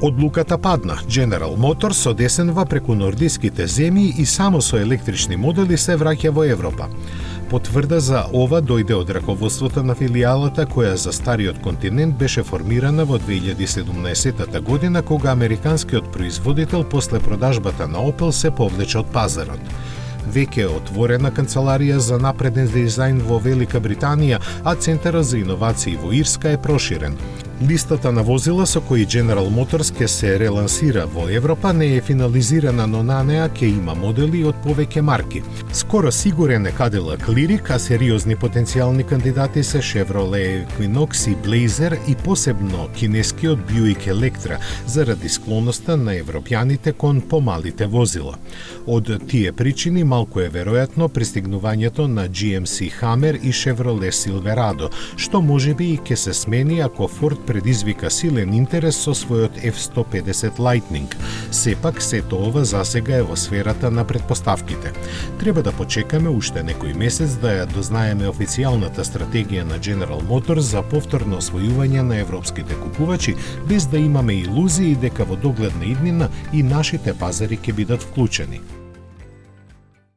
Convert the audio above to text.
Одлуката падна. General Motors одесенува преку нордиските земји и само со електрични модели се враќа во Европа. Потврда за ова дојде од раководството на филијалата која за стариот континент беше формирана во 2017 година, кога американскиот производител после продажбата на Opel се повлече од пазарот. Веќе е отворена канцеларија за напреден дизајн во Велика Британија, а Центарот за иновации во Ирска е проширен. Листата на возила со кои General Motors ќе се релансира во Европа не е финализирана, но на неа ќе има модели од повеќе марки. Скоро сигурен е Cadillac Lyriq, а сериозни потенцијални кандидати се Chevrolet Equinox и Blazer и посебно кинескиот Buick Electra, заради склоноста на европјаните кон помалите возила. Од тие причини малку е веројатно пристигнувањето на GMC Hammer и Chevrolet Silverado, што можеби и ќе се смени ако Ford предизвика силен интерес со својот F-150 Lightning. Сепак, сето ова засега е во сферата на предпоставките. Треба да почекаме уште некој месец да ја дознаеме официјалната стратегија на General Motors за повторно освојување на европските купувачи, без да имаме илузии дека во догледна иднина и нашите пазари ќе бидат вклучени.